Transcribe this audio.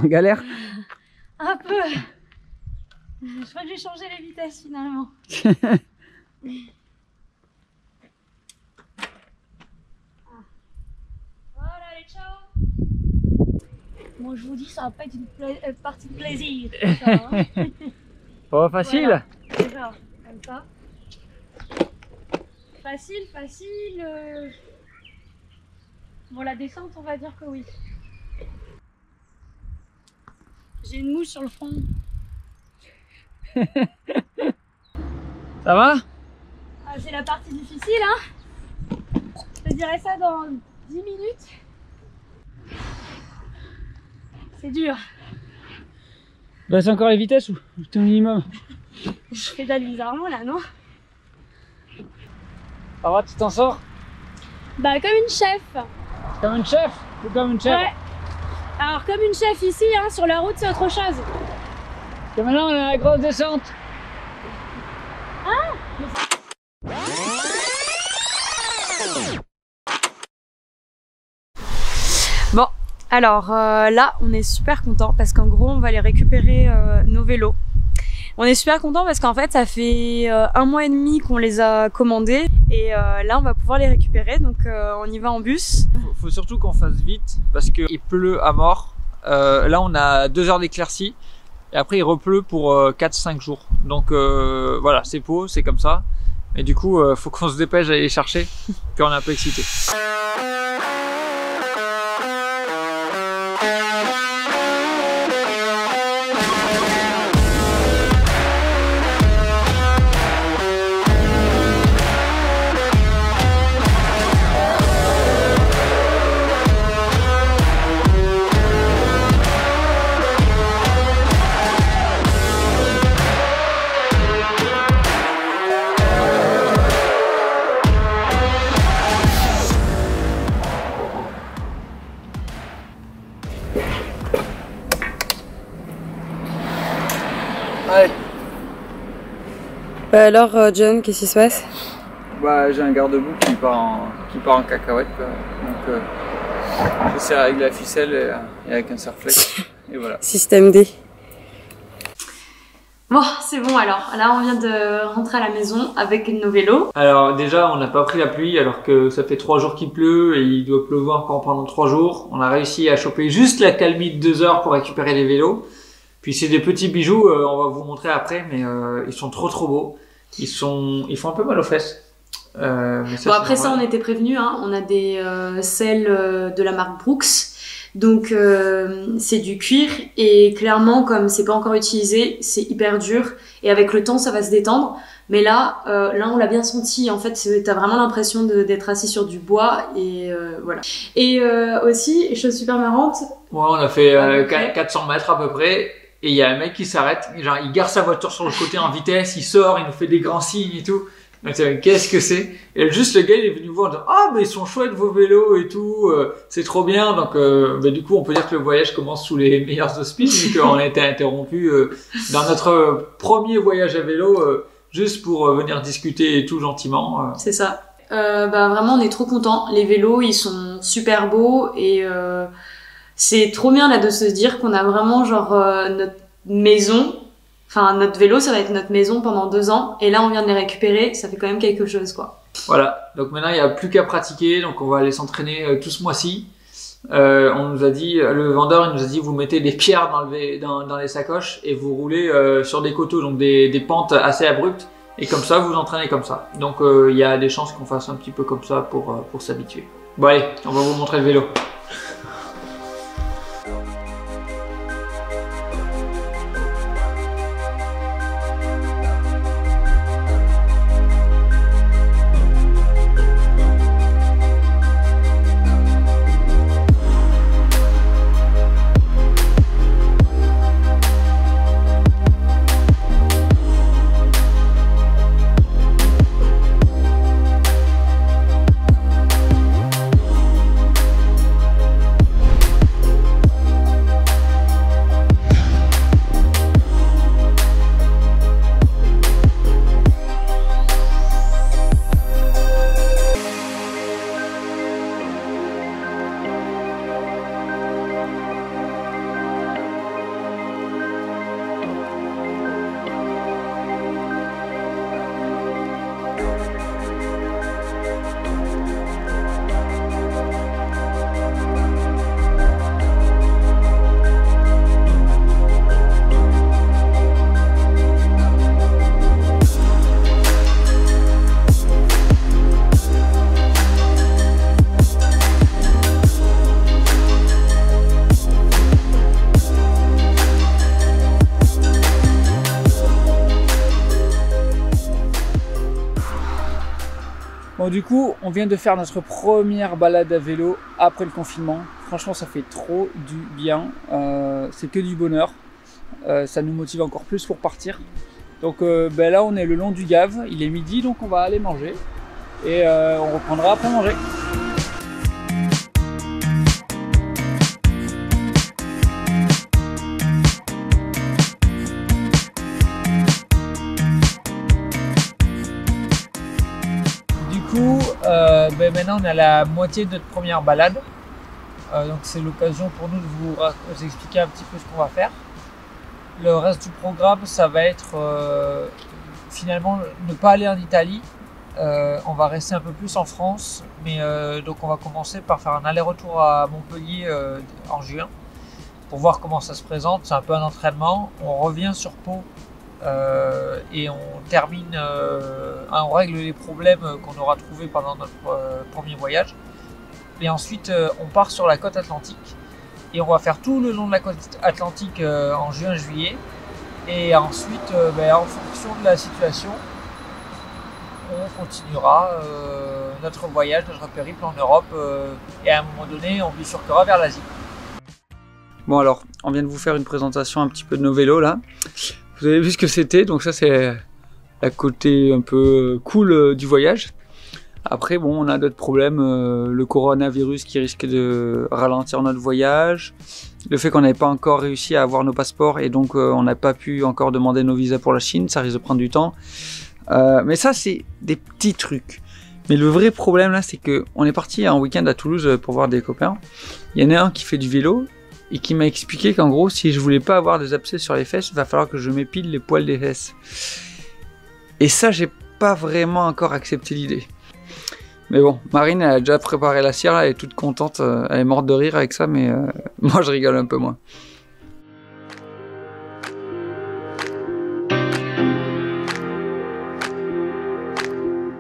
En galère? Un peu. Je crois que j'ai changé les vitesses finalement. Voilà, allez, ciao. Bon, je vous dis, ça va pas être une partie de plaisir. Ça, hein. Oh, facile. Voilà. Déjà, comme ça. Facile, facile. Bon, la descente, on va dire que oui. J'ai une mouche sur le front. Ça va? Ah, c'est la partie difficile, hein. Je te dirais ça dans 10 minutes. C'est dur. Baisse encore les vitesses ou c'est au minimum? Je pédale bizarrement là, non? Ça va, tu t'en sors? Bah, comme une chef. Comme une chef ou comme une chèvre? Ouais. Alors, comme une chef ici, hein, sur la route, c'est autre chose. Et maintenant, on a la grosse descente. Ah! Bon, alors là, on est super content parce qu'en gros, on va aller récupérer nos vélos. On est super content parce qu'en fait, ça fait 1 mois et demi qu'on les a commandés et là, on va pouvoir les récupérer. Donc, on y va en bus. Faut surtout qu'on fasse vite parce qu'il pleut à mort. Là, on a 2 heures d'éclaircie et après, il repleut pour 4-5 jours. Donc voilà, c'est beau, c'est comme ça. Et du coup, faut qu'on se dépêche d'aller les chercher. Puis on est un peu excité. Allez. Bah alors John, qu'est-ce qui se passe? Bah, j'ai un garde-boue qui part en cacahuète quoi. Donc j'essaie avec la ficelle et avec un serre-flex et voilà. Système D. Bon, c'est bon alors. Là, on vient de rentrer à la maison avec nos vélos. Alors déjà, on n'a pas pris la pluie alors que ça fait 3 jours qu'il pleut et il doit pleuvoir encore pendant 3 jours. On a réussi à choper juste la calmie de 2 heures pour récupérer les vélos. Puis c'est des petits bijoux, on va vous montrer après, mais ils sont trop beaux. Ils font un peu mal aux fesses. Mais ça, bon, après ça, on était prévenus, hein. On a des selles de la marque Brooks. Donc c'est du cuir et clairement, comme c'est pas encore utilisé, c'est hyper dur. Et avec le temps, ça va se détendre. Mais là on l'a bien senti. En fait, t'as vraiment l'impression d'être assis sur du bois et voilà. Et aussi, chose super marrante. Ouais, on a fait 400 mètres à peu près. Et il y a un mec qui s'arrête, genre il gare sa voiture sur le côté en vitesse, il sort, il nous fait des grands signes et tout. Donc qu'est-ce que c'est? Et juste le gars il est venu voir en disant ah mais ils sont chouettes vos vélos et tout, c'est trop bien. Donc bah, du coup on peut dire que le voyage commence sous les meilleurs auspices vu qu'on a été interrompu dans notre premier voyage à vélo juste pour venir discuter et tout gentiment. C'est ça. Bah vraiment on est trop contents. Les vélos ils sont super beaux et c'est trop bien là de se dire qu'on a vraiment genre notre maison, enfin notre vélo ça va être notre maison pendant 2 ans et là on vient de les récupérer, ça fait quand même quelque chose quoi. Voilà, donc maintenant il n'y a plus qu'à pratiquer, donc on va aller s'entraîner tout ce mois-ci. On nous a dit, le vendeur il nous a dit vous mettez des pierres dans les sacoches et vous roulez sur des coteaux, donc des pentes assez abruptes et comme ça vous entraînez comme ça. Donc il y a des chances qu'on fasse un petit peu comme ça pour s'habituer. Bon allez, on va vous montrer le vélo. Bon, du coup, on vient de faire notre première balade à vélo après le confinement. Franchement, ça fait trop du bien. C'est que du bonheur. Ça nous motive encore plus pour partir. Donc là, on est le long du Gave. Il est midi, donc on va aller manger. Et on reprendra après manger. Maintenant on est à la moitié de notre première balade, donc c'est l'occasion pour nous de vous expliquer un petit peu ce qu'on va faire. Le reste du programme, ça va être finalement ne pas aller en Italie, on va rester un peu plus en France, mais donc on va commencer par faire un aller-retour à Montpellier en juin pour voir comment ça se présente. C'est un peu un entraînement. On revient sur Pau et on termine, on règle les problèmes qu'on aura trouvés pendant notre premier voyage. Et ensuite, on part sur la côte atlantique et on va faire tout le long de la côte atlantique en juin-juillet. Et ensuite, en fonction de la situation, on continuera notre voyage, notre périple en Europe et à un moment donné, on bifurquera vers l'Asie. Bon alors, on vient de vous faire une présentation un petit peu de nos vélos là. Vous avez vu ce que c'était, donc ça c'est la côté un peu cool du voyage. Après bon, on a d'autres problèmes, le coronavirus qui risque de ralentir notre voyage, le fait qu'on n'avait pas encore réussi à avoir nos passeports et donc on n'a pas pu encore demander nos visas pour la Chine, ça risque de prendre du temps. Mais ça c'est des petits trucs. Mais le vrai problème là, c'est que on est parti un week-end à Toulouse pour voir des copains. Il y en a un qui fait du vélo et qui m'a expliqué qu'en gros, si je voulais pas avoir des abcès sur les fesses, il va falloir que je m'épile les poils des fesses. Et ça, j'ai pas vraiment encore accepté l'idée. Mais bon, Marine, elle a déjà préparé la cire, elle est toute contente, elle est morte de rire avec ça, mais moi je rigole un peu moins.